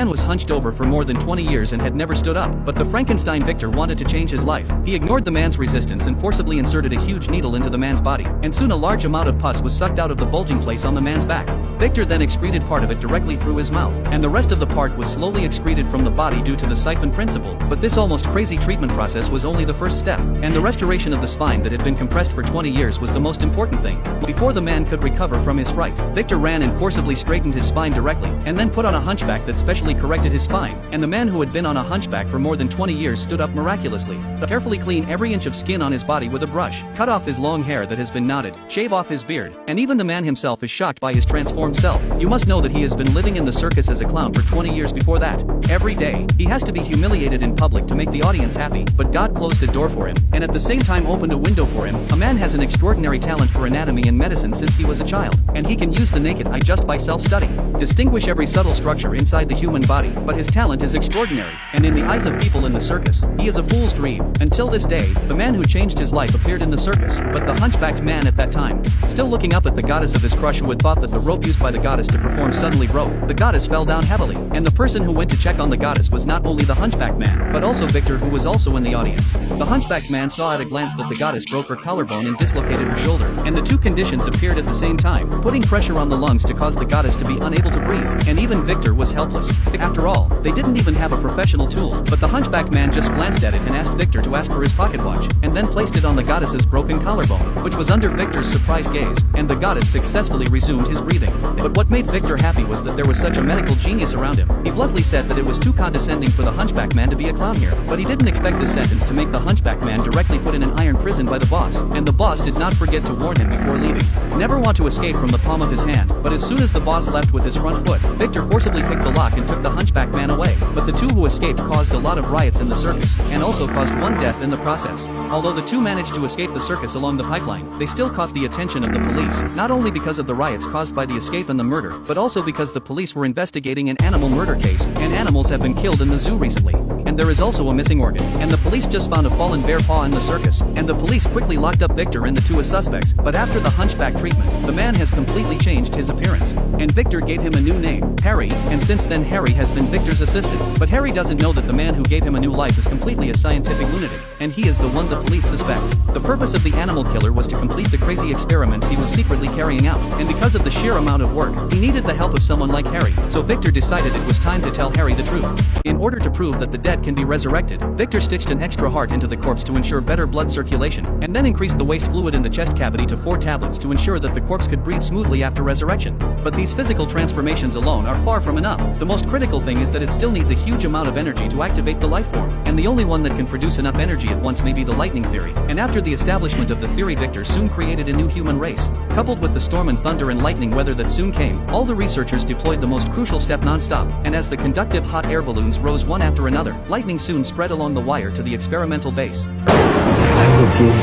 man was hunched over for more than 20 years and had never stood up, but the Frankenstein Victor wanted to change his life. He ignored the man's resistance and forcibly inserted a huge needle into the man's body, and soon a large amount of pus was sucked out of the bulging place on the man's back. Victor then excreted part of it directly through his mouth, and the rest of the part was slowly excreted from the body due to the siphon principle. But this almost crazy treatment process was only the first step, and the restoration of the spine that had been compressed for 20 years was the most important thing. Before the man could recover from his fright, Victor ran and forcibly straightened his spine directly, and then put on a hunchback that specially corrected his spine, and the man who had been on a hunchback for more than 20 years stood up miraculously. Carefully clean every inch of skin on his body with a brush, cut off his long hair that has been knotted, shave off his beard, and even the man himself is shocked by his transformed self. You must know that he has been living in the circus as a clown for 20 years before that. Every day, he has to be humiliated in public to make the audience happy, but God closed a door for him, and at the same time opened a window for him. A man has an extraordinary talent for anatomy and medicine since he was a child, and he can use the naked eye just by self-study, distinguish every subtle structure inside the human body, but his talent is extraordinary, and in the eyes of people in the circus, he is a fool's dream. Until this day, the man who changed his life appeared in the circus, but the hunchbacked man at that time, still looking up at the goddess of his crush who had thought that the rope used by the goddess to perform suddenly broke, the goddess fell down heavily, and the person who went to check on the goddess was not only the hunchbacked man, but also Victor, who was also in the audience. The hunchbacked man saw at a glance that the goddess broke her collarbone and dislocated her shoulder, and the two conditions appeared at the same time, putting pressure on the lungs to cause the goddess to be unable to breathe, and even Victor was helpless. After all, they didn't even have a professional tool, but the hunchbacked man just glanced at it and asked Victor to ask for his pocket watch, and then placed it on the goddess's broken collarbone, which was under Victor's surprised gaze, and the goddess successfully resumed his breathing. But what made Victor happy was that there was such a medical genius around him. He bluntly said that it was too condescending for the hunchback man to be a clown here, but he didn't expect this sentence to make the hunchback man directly put in an iron prison by the boss, and the boss did not forget to warn him before leaving. Never want to escape from the palm of his hand, but as soon as the boss left with his front foot, Victor forcibly picked the lock and took the hunchback man away. But the two who escaped caused a lot of riots in the circus, and also caused one death in the process. Although the two managed to escape the circus along the pipeline, they still caught the attention of the police, not only because of the riots caused by the escape and the murder, but also because the police were investigating an animal murder case, and animals have been killed in the zoo recently. And there is also a missing organ, and the police just found a fallen bear paw in the circus, and the police quickly locked up Victor and the two as suspects. But after the hunchback treatment, the man has completely changed his appearance, and Victor gave him a new name, Harry, and since then Harry has been Victor's assistant. But Harry doesn't know that the man who gave him a new life is completely a scientific lunatic, and he is the one the police suspect. The purpose of the animal killer was to complete the crazy experiments he was secretly carrying out, and because of the sheer amount of work, he needed the help of someone like Harry, so Victor decided it was time to tell Harry the truth. In order to prove that the dead can be resurrected, Victor stitched an extra heart into the corpse to ensure better blood circulation, and then increased the waste fluid in the chest cavity to 4 tablets to ensure that the corpse could breathe smoothly after resurrection. But these physical transformations alone are far from enough. The most critical thing is that it still needs a huge amount of energy to activate the life form, and the only one that can produce enough energy at once may be the lightning theory. And after the establishment of the theory, Victor soon created a new human race. Coupled with the storm and thunder and lightning weather that soon came, all the researchers deployed the most crucial step non-stop, and as the conductive hot air balloons rose one after another, lightning soon spread along the wire to the experimental base. I will give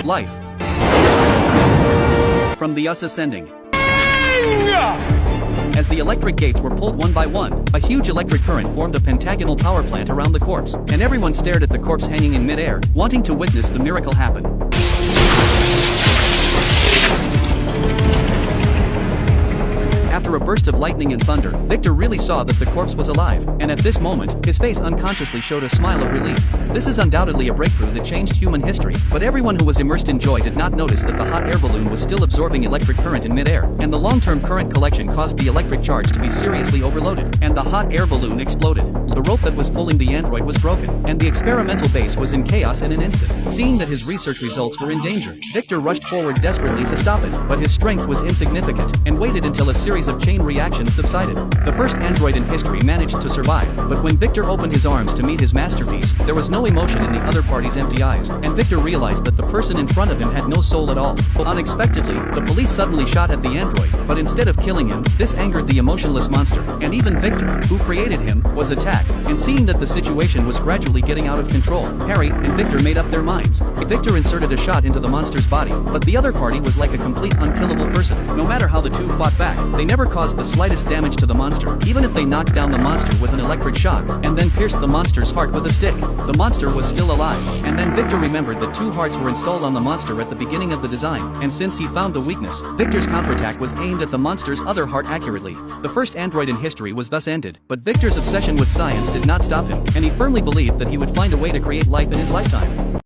you Life. From the us ascending. As the electric gates were pulled one by one, a huge electric current formed a pentagonal power plant around the corpse, and everyone stared at the corpse hanging in mid-air, wanting to witness the miracle happen. After a burst of lightning and thunder, Victor really saw that the corpse was alive, and at this moment, his face unconsciously showed a smile of relief. This is undoubtedly a breakthrough that changed human history, but everyone who was immersed in joy did not notice that the hot air balloon was still absorbing electric current in midair, and the long-term current collection caused the electric charge to be seriously overloaded, and the hot air balloon exploded. The rope that was pulling the android was broken, and the experimental base was in chaos in an instant. Seeing that his research results were in danger, Victor rushed forward desperately to stop it, but his strength was insignificant, and waited until a series of chain reactions subsided. The first android in history managed to survive, but when Victor opened his arms to meet his masterpiece, there was no emotion in the other party's empty eyes, and Victor realized that the person in front of him had no soul at all. Unexpectedly, the police suddenly shot at the android, but instead of killing him, this angered the emotionless monster, and even Victor, who created him, was attacked. And seeing that the situation was gradually getting out of control, Harry and Victor made up their minds. Victor inserted a shot into the monster's body, but the other party was like a complete unkillable person. No matter how the two fought back, they never never caused the slightest damage to the monster, even if they knocked down the monster with an electric shock, and then pierced the monster's heart with a stick. The monster was still alive, and then Victor remembered that 2 hearts were installed on the monster at the beginning of the design, and since he found the weakness, Victor's counterattack was aimed at the monster's other heart accurately. The first android in history was thus ended, but Victor's obsession with science did not stop him, and he firmly believed that he would find a way to create life in his lifetime.